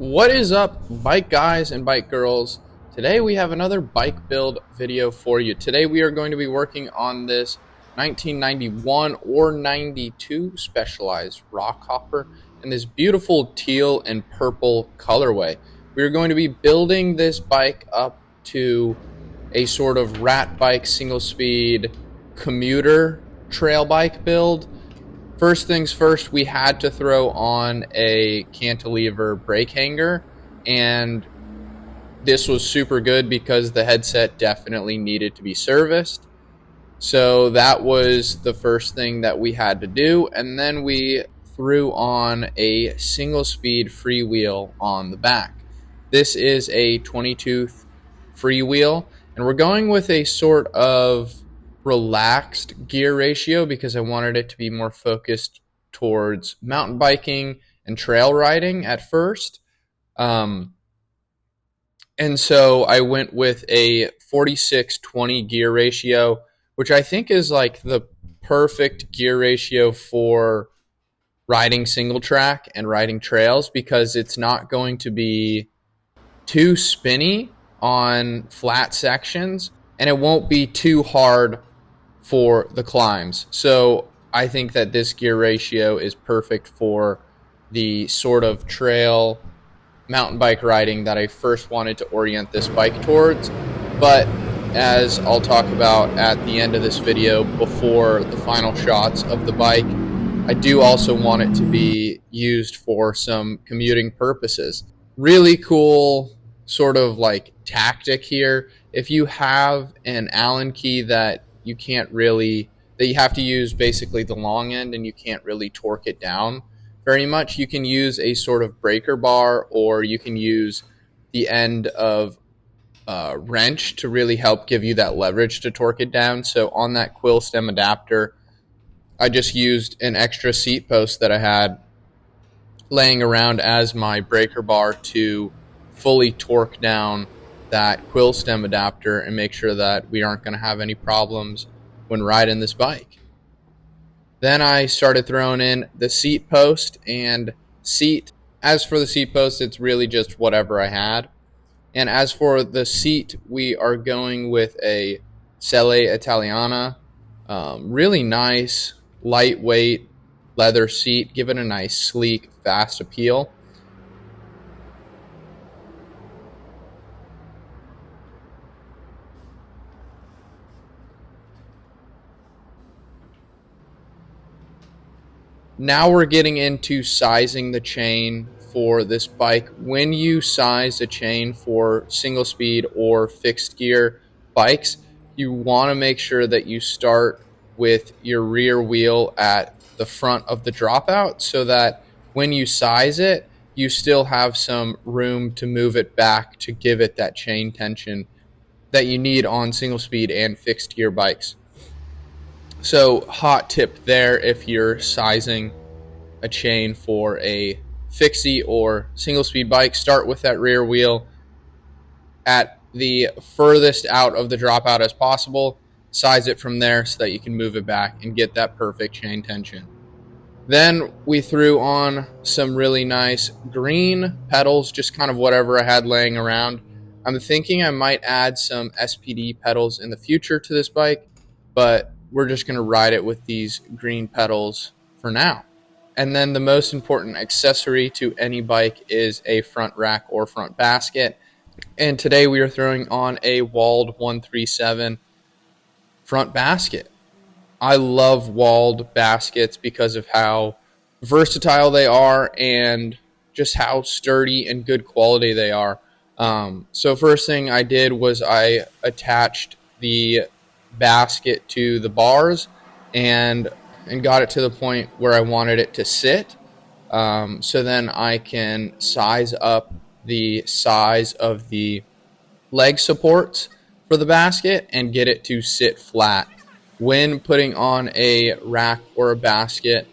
What is up, bike guys and bike girls? Today we have another bike build video for you. Today we are going to be working on this 1991 or 92 Specialized rock hopper in this beautiful teal and purple colorway. We are going to be building this bike up to a sort of rat bike single speed commuter trail bike build. First things first, we had to throw on a cantilever brake hanger, and this was super good because the headset definitely needed to be serviced. So that was the first thing that we had to do, and then we threw on a single speed freewheel on the back. This is a 22th freewheel, and we're going with a sort of relaxed gear ratio because I wanted it to be more focused towards mountain biking and trail riding at first. And so I went with a 46-20 gear ratio, which I think is like the perfect gear ratio for riding single track and riding trails because it's not going to be too spinny on flat sections and it won't be too hard for the climbs. So I think that this gear ratio is perfect for the sort of trail mountain bike riding that I first wanted to orient this bike towards. But as I'll talk about at the end of this video before the final shots of the bike, I do also want it to be used for some commuting purposes. Really cool sort of like tactic here. If you have an Allen key that you have to use basically the long end and you can't really torque it down very much, you can use a sort of breaker bar, or you can use the end of a wrench to really help give you that leverage to torque it down. So on that quill stem adapter, I just used an extra seat post that I had laying around as my breaker bar to fully torque down that quill stem adapter and make sure that we aren't going to have any problems when riding this bike. Then I started throwing in the seat post and seat. As for the seat post, it's really just whatever I had. And as for the seat, we are going with a Selle Italiana. Really nice, lightweight leather seat. Give it a nice, sleek, fast appeal. Now we're getting into sizing the chain for this bike. When you size a chain for single speed or fixed gear bikes, you want to make sure that you start with your rear wheel at the front of the dropout so that when you size it, you still have some room to move it back to give it that chain tension that you need on single speed and fixed gear bikes. So hot tip there, if you're sizing a chain for a fixie or single speed bike, start with that rear wheel at the furthest out of the dropout as possible, size it from there so that you can move it back and get that perfect chain tension. Then we threw on some really nice green pedals, just kind of whatever I had laying around. I'm thinking I might add some SPD pedals in the future to this bike, but we're just going to ride it with these green pedals for now. And then the most important accessory to any bike is a front rack or front basket. And today we are throwing on a Wald 137 front basket. I love Wald baskets because of how versatile they are and just how sturdy and good quality they are. So first thing I did was I attached the basket to the bars and got it to the point where I wanted it to sit. So then I can size up the size of the leg supports for the basket and get it to sit flat. When putting on a rack or a basket,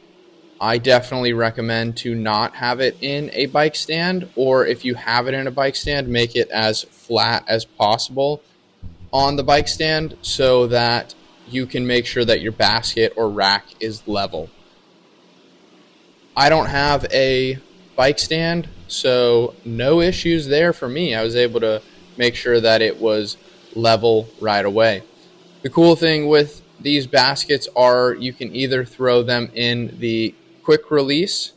I definitely recommend to not have it in a bike stand, or if you have it in a bike stand, make it as flat as possible on the bike stand so that you can make sure that your basket or rack is level. I don't have a bike stand So no issues there for me. I was able to make sure that it was level right away. The cool thing with these baskets are you can either throw them in the quick release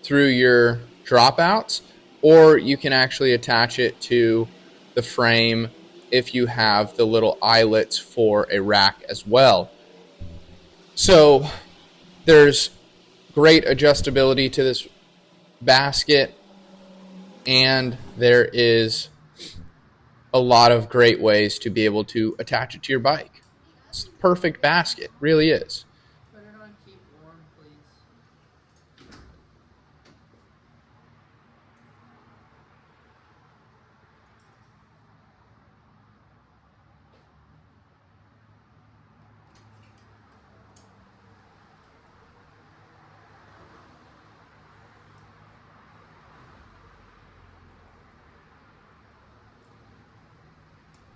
through your dropouts, or you can actually attach it to the frame if you have the little eyelets for a rack as well. So there's great adjustability to this basket, and there is a lot of great ways to be able to attach it to your bike. It's the perfect basket, really is. Put it on keep warm, please.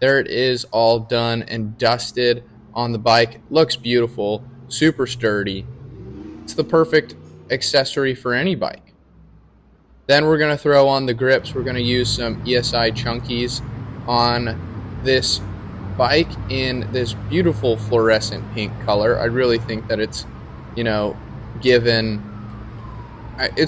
There it is, all done and dusted on the bike. Looks beautiful, super sturdy. It's the perfect accessory for any bike. Then we're going to throw on the grips. We're going to use some ESI chunkies on this bike in this beautiful fluorescent pink color. I really think that it's, it's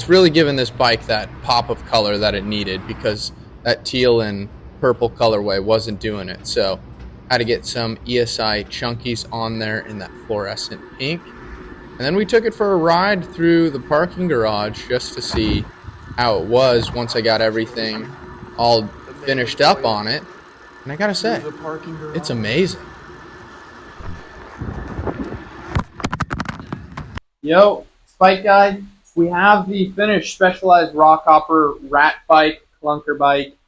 really given this bike that pop of color that it needed, because that teal and purple colorway wasn't doing it. So I had to get some ESI chunkies on there in that fluorescent pink. And then we took it for a ride through the parking garage just to see how it was once I got everything all finished up on it. And I gotta say, it's amazing. Yo, Bike Guy, we have the finished Specialized Rockhopper rat bike, klunker bike,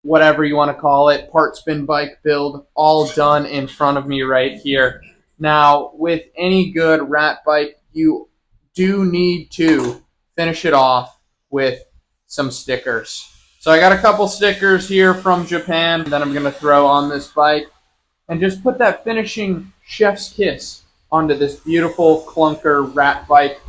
whatever you want to call it, part spin bike build, all done in front of me right here. Now, with any good rat bike, you do need to finish it off with some stickers. So I got a couple stickers here from Japan that I'm going to throw on this bike and just put that finishing chef's kiss onto this beautiful klunker rat bike.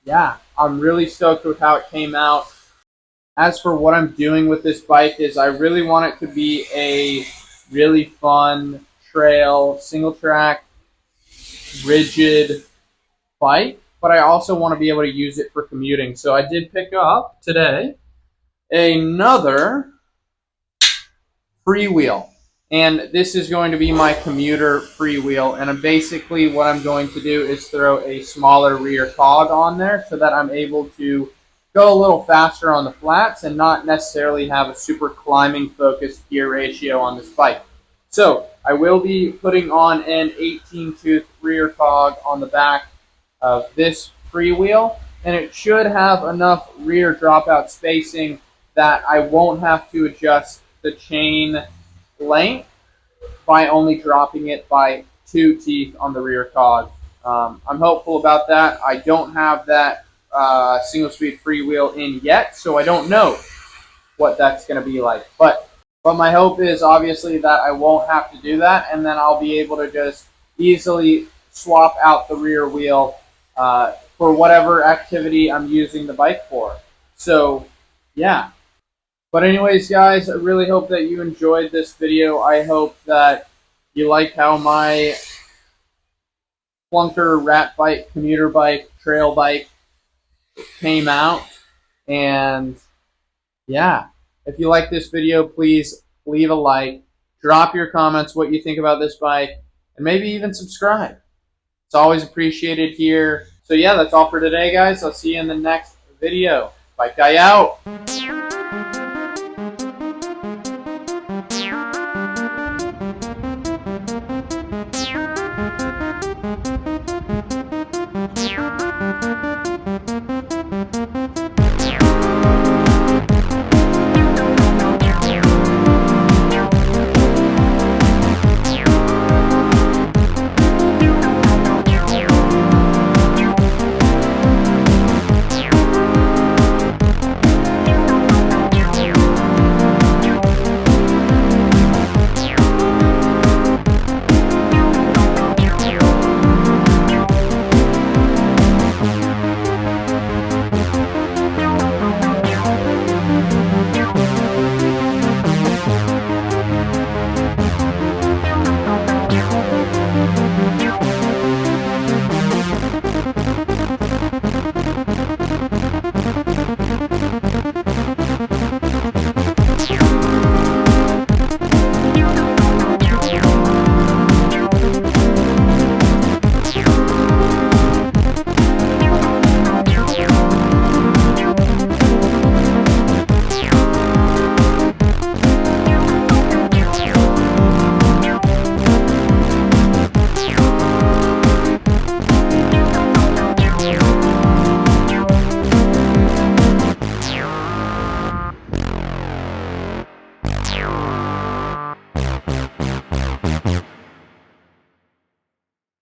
Yeah, I'm really stoked with how it came out. As for what I'm doing with this bike is I really want it to be a really fun trail, single track, rigid bike, but I also want to be able to use it for commuting. So I did pick up today another freewheel. And this is going to be my commuter freewheel. And basically what I'm going to do is throw a smaller rear cog on there so that I'm able to go a little faster on the flats and not necessarily have a super climbing focused gear ratio on this bike. So I will be putting on an 18-tooth rear cog on the back of this freewheel, and it should have enough rear dropout spacing that I won't have to adjust the chain length by only dropping it by 2 teeth on the rear cog. I'm hopeful about that. I don't have that single speed freewheel in yet, so I don't know what that's going to be like. But my hope is obviously that I won't have to do that, and then I'll be able to just easily swap out the rear wheel for whatever activity I'm using the bike for. So, yeah. But anyways, guys, I really hope that you enjoyed this video. I hope that you like how my klunker rat bike, commuter bike, trail bike came out. And yeah, if you like this video, please leave a like, drop your comments, what you think about this bike, and maybe even subscribe. It's always appreciated here. So yeah, that's all for today, guys. I'll see you in the next video. Bike Guy out.